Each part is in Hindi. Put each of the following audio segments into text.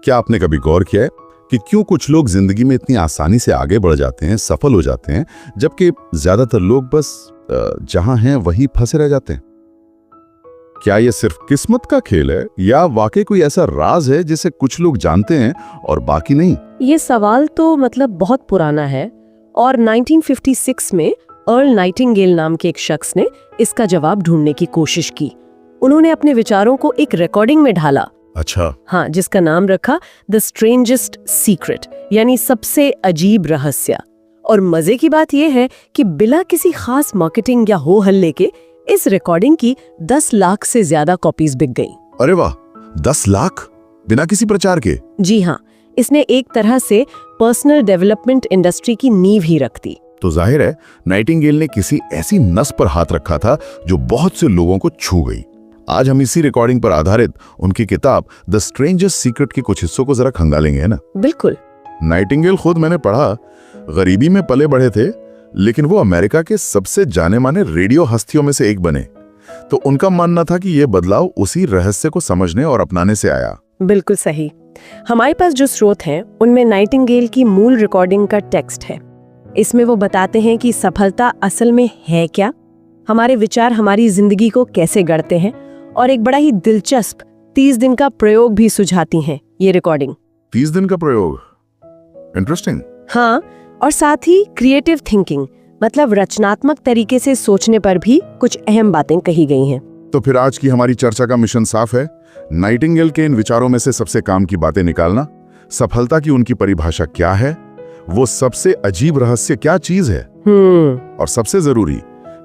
क्या आपने कभी गौर किया है कि क्यों कुछ लोग जिंदगी में इतनी आसानी से आगे बढ़ जाते हैं, सफल हो जाते हैं, जबकि ज्यादातर लोग बस जहां हैं वहीं फंसे रह जाते हैं? क्या ये सिर्फ किस्मत का खेल है या वाकई कोई ऐसा राज है जिसे कुछ लोग जानते हैं और बाकी नहीं? ये सवाल तो बहुत पुराना है और 1956 में अर्ल नाइटिंगेल नाम के एक शख्स ने इसका जवाब ढूंढने की कोशिश की। उन्होंने अपने विचारों को एक रिकॉर्डिंग में ढाला। अच्छा। हाँ, जिसका नाम रखा द स्ट्रेंजेस्ट सीक्रेट, यानी सबसे अजीब रहस्य। और मजे की बात यह है कि बिना किसी खास मार्केटिंग या हो हल्ले के इस रिकॉर्डिंग की 10 लाख से ज्यादा कॉपीज बिक गईं। अरे वाह, 10 लाख बिना किसी प्रचार के? जी हाँ, इसने एक तरह से पर्सनल डेवलपमेंट इंडस्ट्री की नींव ही रख दी। तो जाहिर है नाइटिंगेल ने किसी ऐसी नस पर हाथ रखा था जो बहुत से लोगों को छू गई। आज हम इसी रिकॉर्डिंग पर आधारित उनकी किताब द स्ट्रेंजेस्ट सीक्रेट के कुछ हिस्सों को जरा खंगालेंगे, है ना? बिल्कुल। नाइटिंगेल खुद, मैंने पढ़ा, गरीबी में पले बढ़े थे, लेकिन वो अमेरिका के सबसे जाने माने रेडियो हस्तियों में से एक बने। तो उनका मानना था कि ये बदलाव उसी रहस्य को समझने और अपनाने से आया। बिल्कुल सही। हमारे पास जो स्रोत हैं उनमें नाइटिंगेल की मूल रिकॉर्डिंग का टेक्स्ट है। इसमें वो बताते हैं कि सफलता असल में है क्या, हमारे विचार हमारी जिंदगी को कैसे गढ़ते हैं, और एक बड़ा ही दिलचस्प 30 दिन का प्रयोग भी सुझाती हैं ये रिकॉर्डिंग। 30 दिन का प्रयोग, इंटरेस्टिंग। हाँ, और साथ ही क्रिएटिव थिंकिंग, रचनात्मक तरीके से सोचने पर भी कुछ अहम बातें कही गई हैं। तो फिर आज की हमारी चर्चा का मिशन साफ है। नाइटिंगेल के इन विचारों में से सबसे काम की बातें निकालना, सफलता की उनकी परिभाषा क्या है, वो सबसे अजीब रहस्य क्या चीज है, और सबसे जरूरी,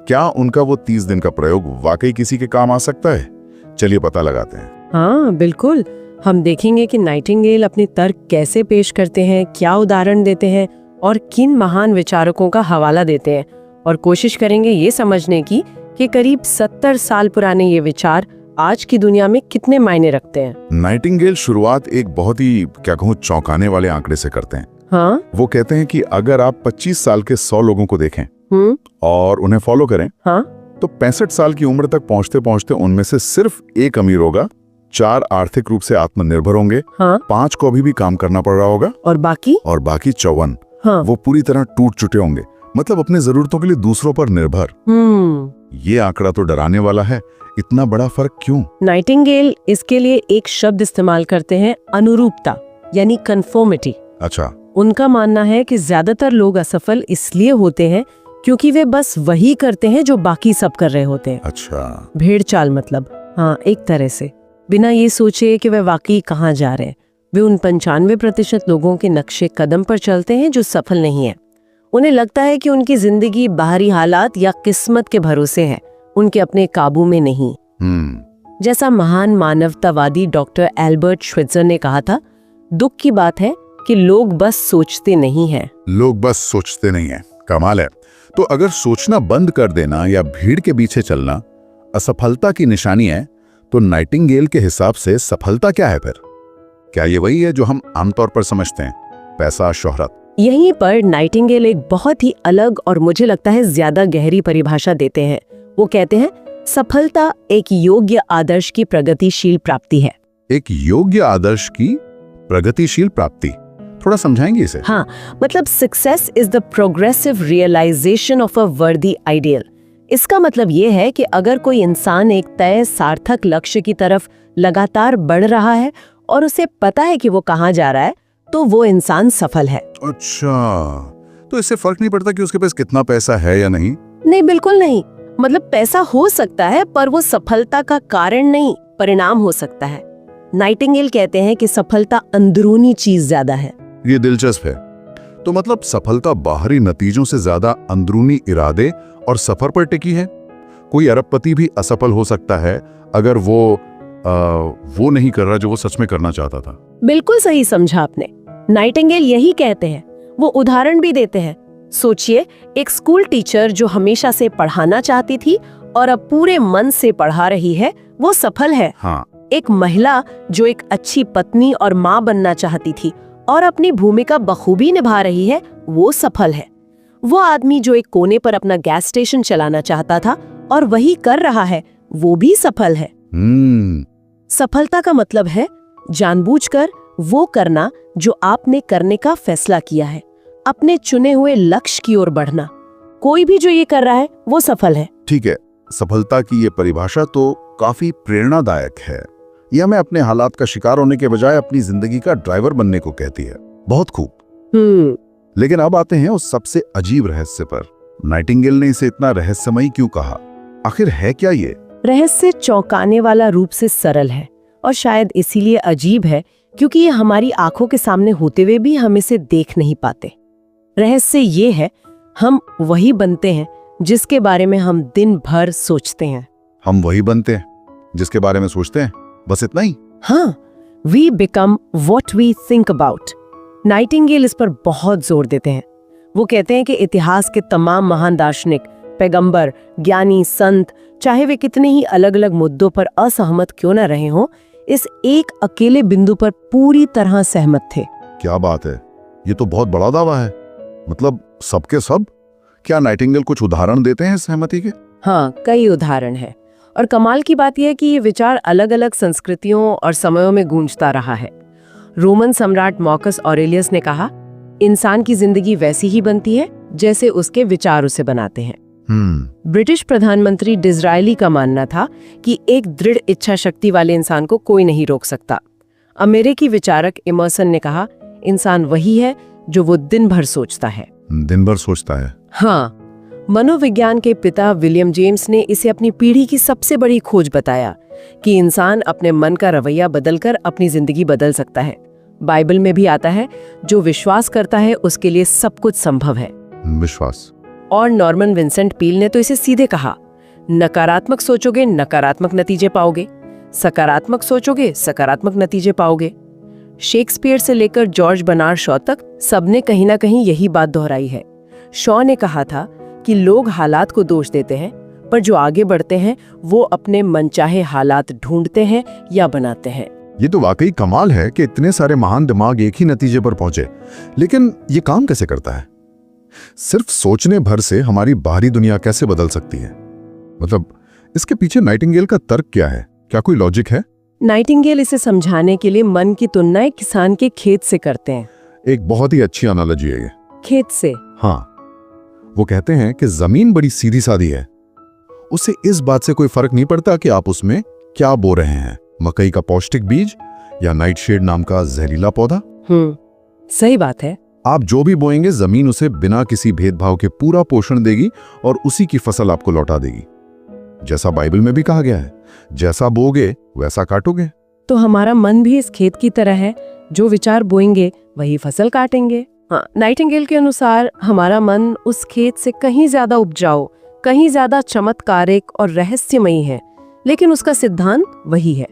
क्या उनका वो 30 दिन का प्रयोग वाकई किसी के काम आ सकता है? चलिए पता लगाते हैं। हाँ बिल्कुल, हम देखेंगे कि नाइटिंगेल अपने तर्क कैसे पेश करते हैं, क्या उदाहरण देते हैं और किन महान विचारकों का हवाला देते हैं, और कोशिश करेंगे ये समझने की कि करीब 70 साल पुराने ये विचार आज की दुनिया में कितने मायने रखते हैं। नाइटिंगेल शुरुआत एक बहुत ही, क्या कहूँ, चौंकाने वाले आंकड़े से करते हैं। हाँ? वो कहते हैं कि अगर आप 25 साल के 100 लोगों को देखें और उन्हें फॉलो करें, हाँ? तो 65 साल की उम्र तक पहुंचते पहुंचते उनमें से सिर्फ एक अमीर होगा, 4 आर्थिक रूप से आत्मनिर्भर होंगे, हाँ? 5 को अभी भी काम करना पड़ रहा होगा, और बाकी 54, हाँ? वो पूरी तरह टूट चुके होंगे, अपने जरूरतों के लिए दूसरों पर निर्भर। ये आंकड़ा तो डराने वाला है। इतना बड़ा फर्क क्यों? नाइटिंगेल इसके लिए एक शब्द इस्तेमाल करते हैं, अनुरूपता, यानी कन्फर्मिटी। अच्छा। उनका मानना है कि ज्यादातर लोग असफल इसलिए होते हैं क्योंकि वे बस वही करते हैं जो बाकी सब कर रहे होते हैं। अच्छा। भेड़ चाल, हाँ, एक तरह से बिना ये सोचे कि वे वाकई कहाँ जा रहे हैं। वे उन 95% लोगों के नक्शे कदम पर चलते हैं जो सफल नहीं है। उन्हें लगता है कि उनकी जिंदगी बाहरी हालात या किस्मत के भरोसे है, उनके अपने काबू में नहीं। जैसा महान मानवतावादी डॉक्टर एल्बर्ट श्वेitzer ने कहा था, दुख की बात है कि लोग बस सोचते नहीं हैं। लोग बस सोचते नहीं हैं। कमाल है। तो अगर सोचना बंद कर देना या भीड़ के पीछे चलना असफलता की निशानी है, तो नाइटिंगेल के हिसाब से सफलता क्या है फिर? क्या ये वही है जो हम आमतौर पर समझते हैं, पैसा, शोहरत? यहीं पर नाइटिंगेल एक बहुत ही अलग और मुझे लगता है ज्यादा गहरी परिभाषा देते हैं। वो कहते हैं, सफलता एक योग्य आदर्श की प्रगतिशील प्राप्ति है। एक योग्य आदर्श की प्रगतिशील प्राप्ति, थोड़ा समझाएंगे इसे? हाँ, success is the progressive realization of a worthy ideal. इसका मतलब ये है कि अगर कोई इंसान एक तय सार्थक लक्ष्य की तरफ लगातार बढ़ रहा है और उसे पता है कि वो कहाँ जा रहा है, तो वो इंसान सफल है। अच्छा, तो इससे फर्क नहीं पड़ता कि उसके पास कितना पैसा है या नहीं? नहीं, बिल्कुल नहीं। पैसा हो सकता है पर वो सफलता का कारण नहीं, परिणाम हो सकता है। नाइटिंगेल कहते हैं कि सफलता अंदरूनी चीज ज्यादा है। ये दिलचस्प है। तो सफलता बाहरी नतीजों से ज्यादा अंदरूनी इरादे और सफर पर टिकी है। कोई अरबपति भी असफल हो सकता है अगर वो नहीं कर रहा जो वो सच में करना चाहता था। बिल्कुल सही समझा आपने। नाइटिंगेल यही कहते हैं। वो उदाहरण भी देते हैं। सोचिए, एक स्कूल टीचर जो हमेशा से पढ़ाना चाहती थी और अब पूरे मन से पढ़ा रही है, वो सफल है। हाँ। एक महिला जो एक अच्छी पत्नी और माँ बनना चाहती थी और अपनी भूमिका बखूबी निभा रही है, वो सफल है। वो आदमी जो एक कोने पर अपना गैस स्टेशन चलाना चाहता था और वही कर रहा है, वो भी सफल है। सफलता का मतलब है जानबूझकर वो करना जो आपने करने का फैसला किया है, अपने चुने हुए लक्ष्य की ओर बढ़ना। कोई भी जो ये कर रहा है वो सफल है। ठीक है, सफलता की ये परिभाषा तो काफी प्रेरणादायक है। यह हमें अपने हालात का शिकार होने के बजाय अपनी जिंदगी का ड्राइवर बनने को कहती है। बहुत खूब। लेकिन अब आते हैं उस सबसे अजीब रहस्य पर। नाइटिंगेल ने इसे इतना रहस्यमयी क्यों कहा? आखिर है क्या ये? रहस्य चौंकाने वाला रूप से सरल है और शायद इसीलिए अजीब है क्योंकि ये हमारी आंखों के सामने होते हुए भी हम इसे देख नहीं पाते। रहस्य ये है, हम वही बनते हैं जिसके बारे में हम दिन भर सोचते हैं। हम वही बनते हैं जिसके बारे में सोचते हैं, बस इतना ही? हाँ, we become what we think about. Nightingale इस पर बहुत जोर देते हैं। वो कहते हैं कि इतिहास के तमाम महान दार्शनिक, पैगंबर, ज्ञानी, संत, चाहे वे कितने ही अलग अलग मुद्दों पर असहमत क्यों न रहे हों, इस एक अकेले बिंदु पर पूरी तरह सहमत थे। क्या बात है, ये तो बहुत बड़ा दावा है। मतलब सबके सब? क्या नाइटिंगेल कुछ उदाहरण देते हैं सहमति के? हाँ, कई उदाहरण हैं। और कमाल की बात यह है कि ये विचार अलग अलग संस्कृतियों और समयों में गूंजता रहा है। रोमन सम्राट मार्कस ऑरेलियस ने कहा, इंसान की जिंदगी वैसी ही बनती है जैसे उसके विचार उसे बनाते हैं। ब्रिटिश प्रधानमंत्री डिज़रायली का मानना था कि एक दृढ़ इच्छा शक्ति वाले इंसान को कोई नहीं रोक सकता। अमेरिकी विचारक इमर्सन ने कहा, इंसान वही है जो वो दिन भर सोचता है। दिन भर सोचता है? हाँ। मनोविज्ञान के पिता विलियम जेम्स ने इसे अपनी पीढ़ी की सबसे बड़ी खोज बताया कि इंसान अपने मन का रवैया बदलकर अपनी जिंदगी बदल सकता है। बाइबल में भी आता है, जो विश्वास करता है उसके लिए सब कुछ संभव है। विश्वास। और नॉर्मन विंसेंट पील ने तो इसे सीधे कहा, नकारात्मक सोचोगे नकारात्मक नतीजे पाओगे, सकारात्मक सोचोगे सकारात्मक नतीजे पाओगे। शेक्सपियर से लेकर जॉर्ज बर्नार्ड शॉ तक सबने कहीं ना कहीं यही बात दोहराई है। शॉ ने कहा था कि लोग हालात को दोष देते हैं, पर जो आगे बढ़ते हैं वो अपने मनचाहे हालात ढूंढते हैं या बनाते हैं। ये तो वाकई कमाल है कि इतने सारे महान दिमाग एक ही नतीजे पर पहुंचे। लेकिन ये काम कैसे करता है? सिर्फ सोचने भर से हमारी बाहरी दुनिया कैसे बदल सकती है? मतलब इसके पीछे नाइटिंगेल का तर्क क्या है? क्या कोई लॉजिक है? नाइटिंगेल इसे समझाने के लिए मन की तुलना एक किसान के खेत से करते हैं। एक बहुत ही अच्छी एनालॉजी है ये। खेत से? हाँ, वो कहते हैं कि जमीन बड़ी सीधी सादी है, उससे इस बात से कोई फर्क नहीं पड़ता कि आप उसमें क्या बो रहे हैं, मकई का पौष्टिक बीज या नाइटशेड नाम का जहरीला पौधा। सही बात है। आप जो भी बोएंगे जमीन उसे बिना किसी भेदभाव के पूरा पोषण देगी और उसी की फसल आपको लौटा देगी। जैसा बाइबल में भी कहा गया है, जैसा बोगे वैसा काटोगे। तो हमारा मन भी इस खेत की तरह है, जो विचार बोएंगे वही फसल काटेंगे। हाँ, नाइटिंगेल के अनुसार हमारा मन उस खेत से कहीं ज्यादा उपजाऊ, कहीं ज्यादा चमत्कारिक और रहस्यमयी है, लेकिन उसका सिद्धांत वही है।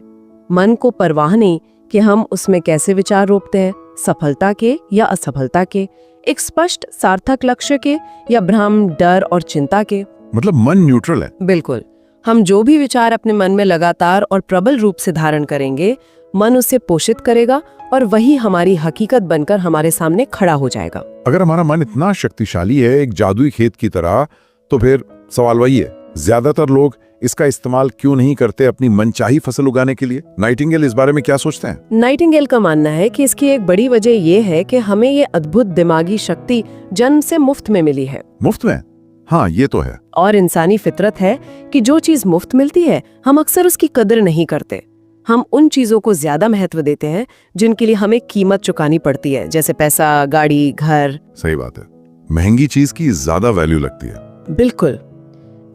मन को परवाह नहीं कि हम उसमें कैसे विचार रोपते हैं, सफलता के या असफलता के, एक स्पष्ट सार्थक लक्ष्य के या भ्रम, डर और चिंता के। मतलब मन न्यूट्रल है। बिल्कुल। हम जो भी विचार अपने मन में लगातार और प्रबल रूप से धारण करेंगे, मन उसे पोषित करेगा और वही हमारी हकीकत बनकर हमारे सामने खड़ा हो जाएगा। अगर हमारा मन इतना शक्तिशाली है, एक जादुई खेत की तरह, तो फिर सवाल वही है, ज्यादातर लोग इसका इस्तेमाल क्यों नहीं करते अपनी मनचाही फसल उगाने के लिए? नाइटिंगेल इस बारे में क्या सोचते हैं? नाइटिंगेल का मानना है कि इसकी एक बड़ी वजह ये है कि हमें ये अद्भुत दिमागी शक्ति जन्म से मुफ्त में मिली है। मुफ्त में? हाँ, ये तो है। और इंसानी फितरत है कि जो चीज मुफ्त मिलती है हम अक्सर उसकी कदर नहीं करते। हम उन चीजों को ज्यादा महत्व देते हैं जिनके लिए हमें कीमत चुकानी पड़ती है, जैसे पैसा, गाड़ी, घर। सही बात है, महंगी चीज की ज्यादा वैल्यू लगती है। बिल्कुल।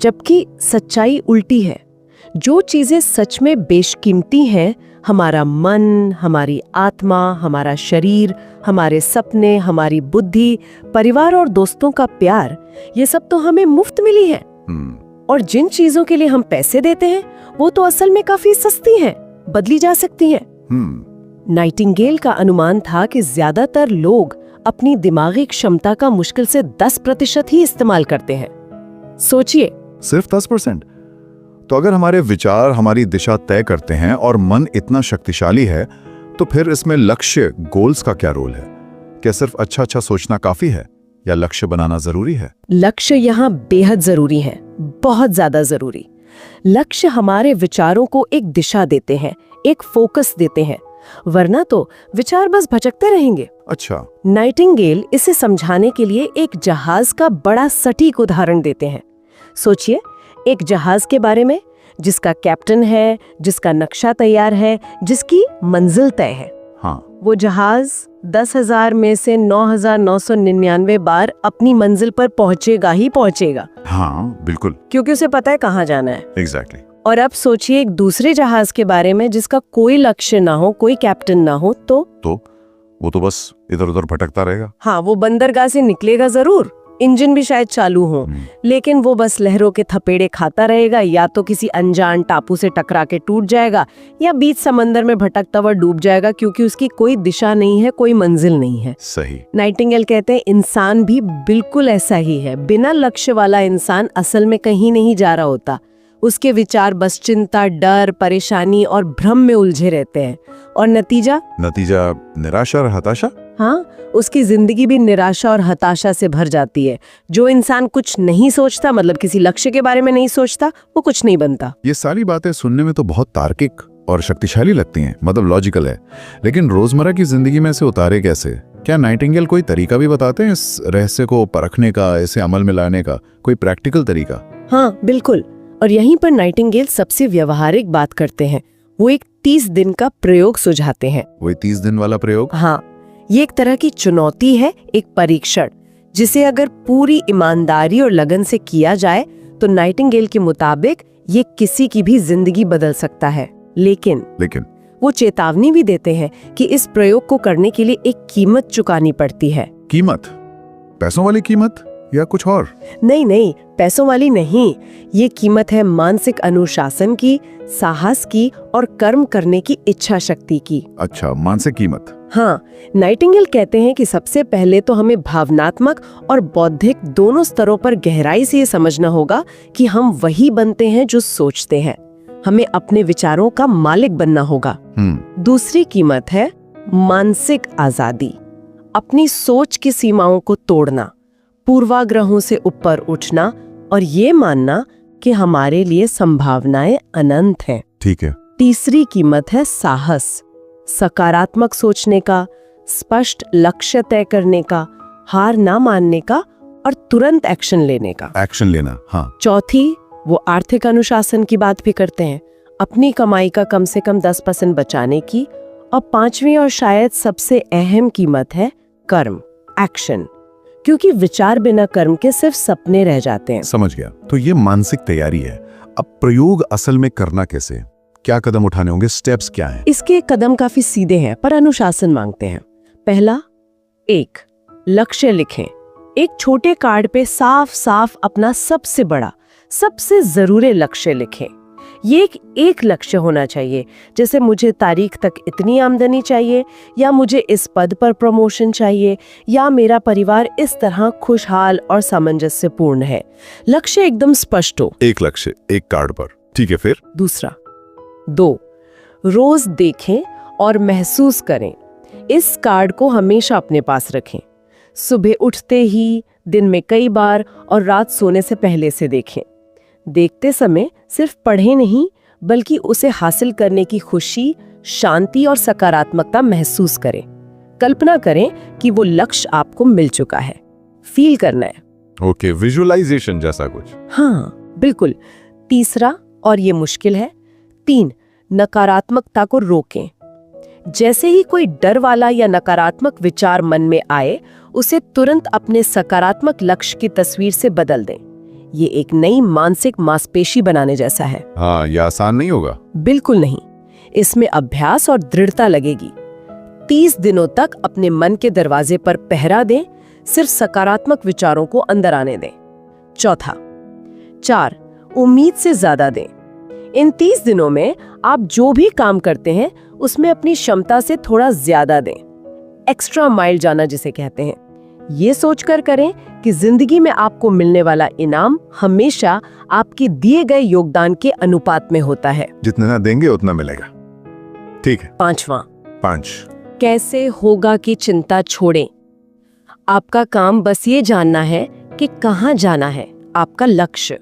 जबकि सच्चाई उल्टी है। जो चीजें सच में बेशकीमती हैं, हमारा मन, हमारी आत्मा, हमारा शरीर, हमारे सपने, हमारी बुद्धि, परिवार और दोस्तों का प्यार, ये सब तो हमें मुफ्त मिली है। और जिन चीजों के लिए हम पैसे देते हैं वो तो असल में काफी सस्ती हैं, बदली जा सकती हैं। नाइटिंगेल का अनुमान था कि ज्यादातर लोग अपनी दिमागी क्षमता का मुश्किल से 10% ही इस्तेमाल करते हैं। सोचिए, सिर्फ 10%? तो अगर हमारे विचार हमारी दिशा तय करते हैं और मन इतना शक्तिशाली है, तो फिर इसमें लक्ष्य, गोल्स का क्या रोल है? क्या सिर्फ अच्छा अच्छा सोचना काफी है या लक्ष्य बनाना जरूरी है? लक्ष्य यहाँ बेहद जरूरी है, बहुत ज्यादा जरूरी। लक्ष्य हमारे विचारों को एक दिशा देते हैं, एक फोकस देते हैं। वरना तो विचार बस भटकते रहेंगे। अच्छा। नाइटिंगेल इसे समझाने के लिए एक जहाज का बड़ा सटीक उदाहरण देते हैं। सोचिए, एक जहाज के बारे में जिसका कैप्टन है, जिसका नक्शा तैयार है, जिसकी मंजिल तय है। हाँ। वो जहाज 10,000 में से 9,999 बार अपनी मंजिल पर पहुंचेगा ही पहुंचेगा। हाँ बिल्कुल। क्योंकि उसे पता है कहाँ जाना है। एग्जैक्टली। और अब सोचिए एक दूसरे जहाज के बारे में जिसका कोई लक्ष्य ना हो, कोई कैप्टन ना हो, तो वो तो बस इधर उधर भटकता रहेगा। हाँ, वो बंदरगाह से निकलेगा जरूर, इंजन भी शायद चालू हो, लेकिन वो बस लहरों के थपेड़े खाता रहेगा, या तो किसी अनजान टापू से टकरा के टूट जाएगा या बीच समंदर में भटकता हुआ डूब जाएगा, क्योंकि उसकी कोई दिशा नहीं है, कोई मंजिल नहीं है। सही। नाइटिंगेल कहते हैं इंसान भी बिल्कुल ऐसा ही है। बिना लक्ष्य वाला इंसान असल में कहीं नहीं जा रहा होता। उसके विचार बस चिंता, डर, परेशानी और भ्रम में उलझे रहते हैं, और नतीजा निराशा और हताशा। हाँ, उसकी जिंदगी भी निराशा और हताशा से भर जाती है। जो इंसान कुछ नहीं सोचता, मतलब किसी लक्ष्य के बारे में नहीं सोचता, वो कुछ नहीं बनता। ये सारी बातें सुनने में तो बहुत तार्किक और शक्तिशाली लगती हैं, मतलब लॉजिकल है, लेकिन रोजमर्रा की जिंदगी में इसे उतारे कैसे? क्या नाइटिंगेल कोई तरीका भी बताते हैं इस रहस्य को परखने का, इसे अमल में लाने का, कोई प्रैक्टिकल तरीका? हाँ बिल्कुल, और यहीं पर नाइटिंगेल सबसे व्यवहारिक बात करते हैं। वो एक 30 दिन का प्रयोग सुझाते हैं। वही 30 दिन वाला प्रयोग? हाँ, ये एक तरह की चुनौती है, एक परीक्षण, जिसे अगर पूरी ईमानदारी और लगन से किया जाए तो नाइटिंगेल के मुताबिक ये किसी की भी जिंदगी बदल सकता है। लेकिन वो चेतावनी भी देते हैं कि इस प्रयोग को करने के लिए एक कीमत चुकानी पड़ती है। कीमत? पैसों वाली कीमत या कुछ और? नहीं, पैसों वाली नहीं। ये कीमत है मानसिक अनुशासन की, साहस की और कर्म करने की इच्छा शक्ति की। अच्छा, मानसिक कीमत। हाँ, नाइटिंगेल कहते हैं कि सबसे पहले तो हमें भावनात्मक और बौद्धिक दोनों स्तरों पर गहराई से ये समझना होगा कि हम वही बनते हैं जो सोचते हैं। हमें अपने विचारों का मालिक बनना होगा। दूसरी कीमत है मानसिक आजादी, अपनी सोच की सीमाओं को तोड़ना, पूर्वाग्रहों से ऊपर उठना और ये मानना कि हमारे लिए संभावनाएं अनंत हैं। ठीक है। तीसरी कीमत है साहस, सकारात्मक सोचने का, स्पष्ट लक्ष्य तय करने का, हार ना मानने का और तुरंत एक्शन लेने का। एक्शन लेना, हाँ। चौथी, वो आर्थिक अनुशासन की बात भी करते हैं, अपनी कमाई का कम से कम 10% बचाने की। और पांचवी और शायद सबसे अहम कीमत है कर्म, एक्शन, क्योंकि विचार बिना कर्म के सिर्फ सपने रह जाते हैं। समझ गया। तो ये मानसिक तैयारी है। अब प्रयोग असल में करना कैसे? क्या कदम उठाने होंगे? स्टेप्स क्या हैं? इसके कदम काफी सीधे हैं पर अनुशासन मांगते हैं। पहला, एक लक्ष्य लिखें। एक छोटे कार्ड पे साफ साफ अपना सबसे बड़ा, सबसे जरूरी लक्ष्य लिखें। ये एक लक्ष्य होना चाहिए, जैसे मुझे तारीख तक इतनी आमदनी चाहिए, या मुझे इस पद पर प्रमोशन चाहिए, या मेरा परिवार इस तरह खुशहाल और सामंजस्यपूर्ण है। लक्ष्य एकदम स्पष्ट हो। एक लक्ष्य एक कार्ड पर, ठीक है। फिर दूसरा, 2 रोज देखें और महसूस करें। इस कार्ड को हमेशा अपने पास रखें। सुबह उठते ही, दिन में कई बार और रात सोने से पहले से देखें। देखते समय सिर्फ पढ़ें नहीं, बल्कि उसे हासिल करने की खुशी, शांति और सकारात्मकता महसूस करें। कल्पना करें कि वो लक्ष्य आपको मिल चुका है। फील करना है। ओके, विजुअलाइजेशन जैसा कुछ। हाँ बिल्कुल। तीसरा, और ये मुश्किल है, 3 नकारात्मकता को रोकें। जैसे ही कोई डर वाला या नकारात्मक विचार मन में आए, उसे तुरंत अपने सकारात्मक लक्ष्य की तस्वीर से बदल दें। ये एक नई मानसिक मांसपेशी बनाने जैसा है। हाँ, ये आसान नहीं होगा। बिल्कुल नहीं, इसमें अभ्यास और दृढ़ता लगेगी। 30 दिनों तक अपने मन के दरवाजे पर पहरा दें, सिर्फ सकारात्मक विचारों को अंदर आने दें। चौथा, 4 उम्मीद से ज्यादा दें। इन 30 दिनों में आप जो भी काम करते हैं उसमें अपनी क्षमता से थोड़ा ज्यादा दें। एक्स्ट्रा माइल जाना जिसे कहते हैं। ये सोचकर करें कि जिंदगी में आपको मिलने वाला इनाम हमेशा आपके दिए गए योगदान के अनुपात में होता है। जितना देंगे उतना मिलेगा। ठीक है। 5 कैसे होगा की चिंता छोड़ें। आपका काम बस ये जानना है कि कहाँ जाना है, आपका लक्ष्य।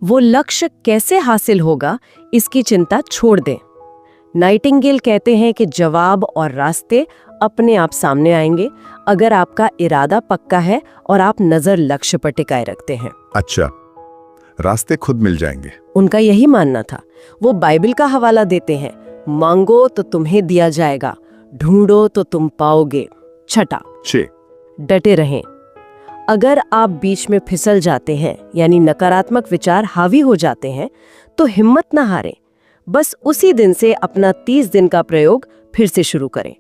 वो लक्ष्य कैसे हासिल होगा, इसकी चिंता छोड़ दें। नाइटिंगेल कहते हैं कि जवाब और रास्ते अपने आप सामने आएंगे अगर आपका इरादा पक्का है और आप नजर लक्ष्य पर टिकाए रखते हैं। अच्छा, रास्ते खुद मिल जाएंगे। उनका यही मानना था। वो बाइबल का हवाला देते हैं, मांगो तो तुम्हें दिया जाएगा, ढूंढो तो तुम पाओगे। छठा, डटे रहें। अगर आप बीच में फिसल जाते हैं यानी नकारात्मक विचार हावी हो जाते हैं तो हिम्मत न हारें। बस उसी दिन से अपना 30 दिन का प्रयोग फिर से शुरू करें।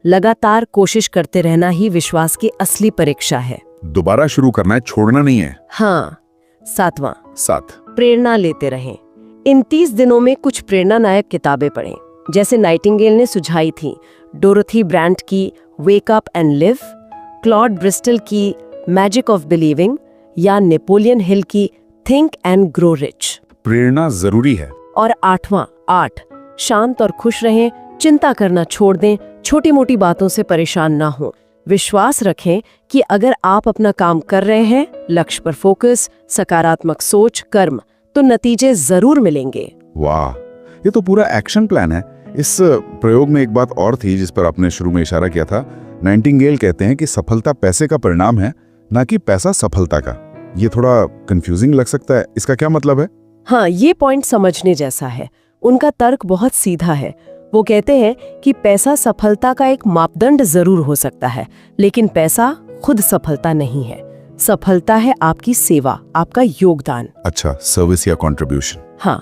लगातार कोशिश करते रहना ही विश्वास की असली परीक्षा है। दोबारा शुरू करना है, छोड़ना नहीं है। हाँ। 7वां, 7, प्रेरणा लेते रहें। इन 30 दिनों में कुछ प्रेरणादायक किताबें पढ़ें, जैसे नाइटिंगेल ने सुझाई थी डोरोथी ब्रांट की wake up and live, Claude Bristol की मैजिक ऑफ बिलीविंग या नेपोलियन हिल की थिंक एंड ग्रो रिच। प्रेरणा जरूरी है। और 8वां, 8, शांत और खुश रहें, चिंता करना छोड़ दें, छोटी मोटी बातों से परेशान ना हो। विश्वास रखें कि अगर आप अपना काम कर रहे हैं, लक्ष्य पर फोकस, सकारात्मक सोच, कर्म, तो नतीजे जरूर मिलेंगे। वाह, ये तो पूरा एक्शन प्लान है। इस प्रयोग में एक बात और थी जिस पर आपने शुरू में इशारा किया था। नाइटिंगेल कहते हैं कि सफलता पैसे का परिणाम है, ना कि पैसा सफलता का। ये थोड़ा कंफ्यूजिंग लग सकता है, इसका क्या मतलब है? हाँ, ये पॉइंट समझने जैसा है। उनका तर्क बहुत सीधा है। वो कहते हैं कि पैसा सफलता का एक मापदंड जरूर हो सकता है, लेकिन पैसा खुद सफलता नहीं है। सफलता है आपकी सेवा, आपका योगदान। अच्छा, सर्विस या कंट्रीब्यूशन। हाँ,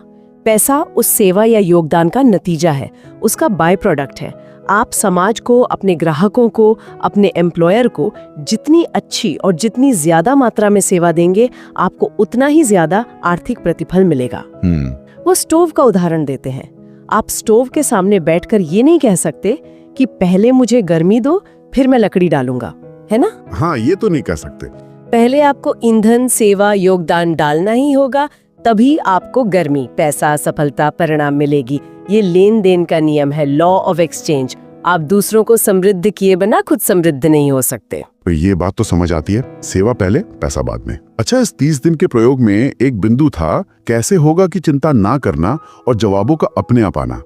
पैसा उस सेवा या योगदान का नतीजा है, उसका बाय प्रोडक्ट है। आप समाज को, अपने ग्राहकों को, अपने एम्प्लॉयर को जितनी अच्छी और जितनी ज्यादा मात्रा में सेवा देंगे, आपको उतना ही ज्यादा आर्थिक प्रतिफल मिलेगा। वो स्टोव का उदाहरण देते हैं। आप स्टोव के सामने बैठकर ये नहीं कह सकते कि पहले मुझे गर्मी दो, फिर मैं लकड़ी डालूंगा, है ना? हाँ, ये तो नहीं कह सकते। पहले आपको ईंधन, सेवा, योगदान डालना ही होगा, तभी आपको गर्मी, पैसा, सफलता, परिणाम मिलेगी। ये लेन देन का नियम है, लॉ ऑफ एक्सचेंज। आप दूसरों को समृद्ध किए बिना खुद समृद्ध नहीं हो सकते। तो ये बात तो समझ आती है, सेवा पहले, पैसा बाद में। अच्छा, इस 30 दिन के प्रयोग में एक बिंदु था, कैसे होगा कि चिंता ना करना और जवाबों का अपने आप आना।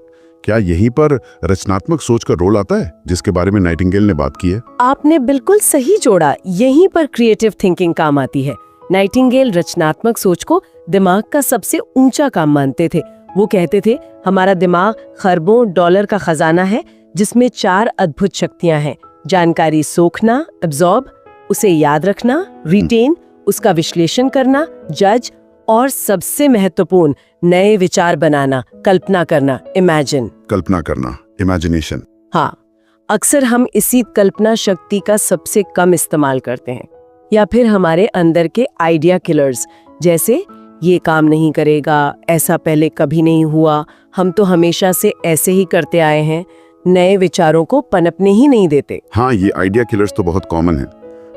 क्या यहीं पर रचनात्मक सोच का रोल आता है, जिसके बारे में नाइटिंगेल ने बात की है? आपने बिल्कुल सही जोड़ा। यहीं पर क्रिएटिव थिंकिंग काम आती है। नाइटिंगेल रचनात्मक सोच को दिमाग का सबसे ऊंचा काम मानते थे। वो कहते थे, हमारा दिमाग खरबों डॉलर का खजाना है, जिसमें 4 अद्भुत शक्तियां हैं: जानकारी सोखना, एब्जॉर्ब, उसे याद रखना, रिटेन, उसका विश्लेषण करना, जज, और सबसे महत्वपूर्ण, नए विचार बनाना, कल्पना करना, इमेजिन। कल्पना करना, इमेजिनेशन। हाँ, अक्सर हम इसी कल्पना शक्ति का सबसे कम इस्तेमाल करते हैं, या फिर हमारे अंदर के आइडिया किलर्स, जैसे ये काम नहीं करेगा, ऐसा पहले कभी नहीं हुआ, हम तो हमेशा से ऐसे ही करते आए हैं, नए विचारों को पनपने ही नहीं देते। हाँ, ये आइडिया किलर्स तो बहुत कॉमन है।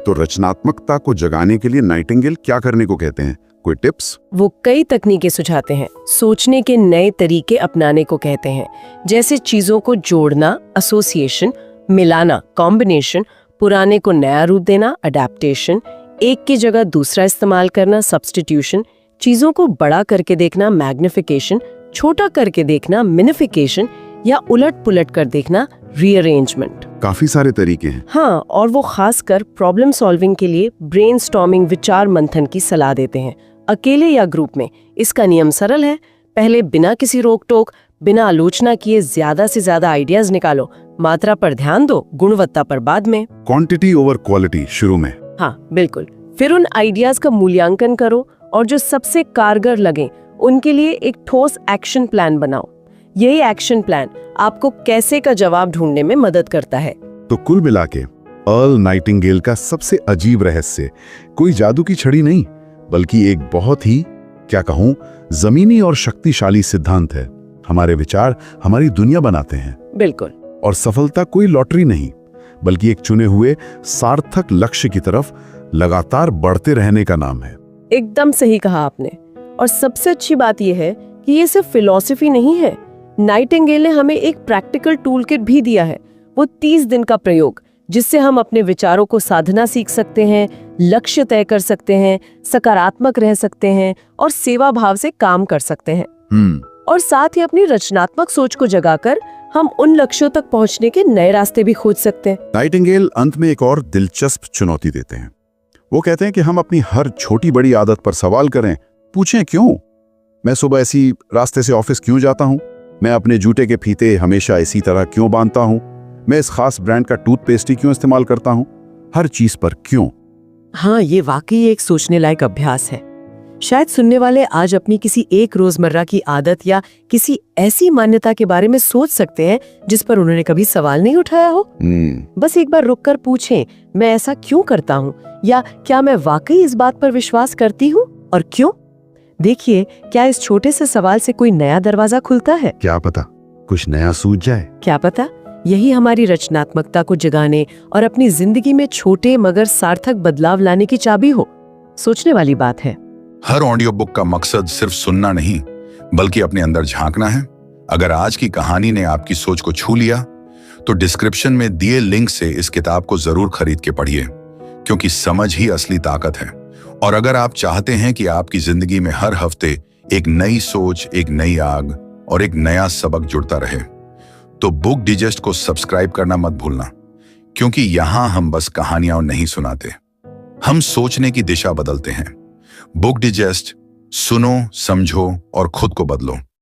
तो रचनात्मकता को जगाने के लिए नाइटिंगेल क्या करने को कहते हैं? कोई टिप्स? वो कई तकनीकें सुझाते हैं। सोचने के नए तरीके अपनाने को कहते हैं, जैसे चीजों को जोड़ना, एसोसिएशन, मिलाना, कॉम्बिनेशन, पुराने को नया रूप देना, अडेप्टेशन, एक की जगह दूसरा इस्तेमाल करना, सब्स्टिट्यूशन, चीजों को बड़ा करके देखना, मैग्निफिकेशन, छोटा करके देखना, मिनिफिकेशन, या उलट पुलट कर देखना, रीअरेंजमेंट। काफी सारे तरीके हैं। हाँ, और वो खासकर प्रॉब्लम सॉल्विंग के लिए ब्रेनस्टॉर्मिंग, विचार मंथन की सलाह देते हैं, अकेले या ग्रुप में। इसका नियम सरल है, पहले बिना किसी रोक टोक, बिना आलोचना किए ज्यादा से ज्यादा आइडियाज निकालो। मात्रा पर ध्यान दो, गुणवत्ता पर बाद में। क्वांटिटी ओवर क्वालिटी शुरू में। हाँ, बिल्कुल। फिर उन आइडियाज का मूल्यांकन करो और जो सबसे कारगर लगे उनके लिए एक ठोस एक्शन प्लान बनाओ। यही एक्शन प्लान आपको कैसे का जवाब ढूंढने में मदद करता है। तो कुल मिला के अर्ल नाइटिंगेल का सबसे अजीब रहस्य कोई जादू की छड़ी नहीं, बल्कि एक बहुत ही, क्या कहूं, जमीनी और शक्तिशाली सिद्धांत है। हमारे विचार हमारी दुनिया बनाते हैं। बिल्कुल। और सफलता कोई लॉटरी नहीं, बल्कि एक चुने हुए सार्थक लक्ष्य की तरफ लगातार बढ़ते रहने का नाम है। एकदम सही कहा आपने। और सबसे अच्छी बात यह है कि ये सिर्फ फिलॉसफी नहीं है। नाइटिंगेल ने हमें एक प्रैक्टिकल टूल किट भी दिया है, वो 30 दिन का प्रयोग, जिससे हम अपने विचारों को साधना सीख सकते हैं, लक्ष्य तय कर सकते हैं, सकारात्मक रह सकते हैं और सेवा भाव से काम कर सकते हैं। और साथ ही अपनी रचनात्मक सोच को जगाकर हम उन लक्ष्यों तक पहुंचने के नए रास्ते भी खोज सकते हैं। नाइटिंगेल अंत में एक और दिलचस्प चुनौती देते हैं। वो कहते हैं कि हम अपनी हर छोटी बड़ी आदत पर सवाल करें, पूछें क्यों। मैं सुबह इसी रास्ते से ऑफिस क्यों जाता हूँ? मैं अपने जूते के फीते हमेशा इसी तरह क्यों बांधता हूँ? मैं इस खास ब्रांड का टूथपेस्ट ही क्यों इस्तेमाल करता हूँ? हर चीज पर क्यों। हाँ, ये वाकई एक सोचने लायक अभ्यास है। शायद सुनने वाले आज अपनी किसी एक रोजमर्रा की आदत या किसी ऐसी मान्यता के बारे में सोच सकते हैं जिस पर उन्होंने कभी सवाल नहीं उठाया हो। बस एक बार रुककर पूछें, मैं ऐसा क्यों करता हूँ, या क्या मैं वाकई इस बात पर विश्वास करती हूँ और क्यों? देखिए, क्या इस छोटे से सवाल से कोई नया दरवाजा खुलता है? क्या पता कुछ नया सूझ जाए। क्या पता यही हमारी रचनात्मकता को जगाने और अपनी जिंदगी में छोटे मगर सार्थक बदलाव लाने की चाबी हो। सोचने वाली बात है। हर ऑडियो बुक का मकसद सिर्फ सुनना नहीं, बल्कि अपने अंदर झांकना है। अगर आज की कहानी ने आपकी सोच को छू लिया, तो डिस्क्रिप्शन में दिए लिंक से इस किताब को जरूर खरीद के पढ़िए, क्योंकि समझ ही असली ताकत है। और अगर आप चाहते हैं कि आपकी जिंदगी में हर हफ्ते एक नई सोच, एक नई आग और एक नया सबक जुड़ता रहे, तो बुक डिजेस्ट को सब्सक्राइब करना मत भूलना, क्योंकि यहां हम बस कहानियां नहीं सुनाते, हम सोचने की दिशा बदलते हैं। बुक डिजेस्ट, सुनो, समझो और खुद को बदलो।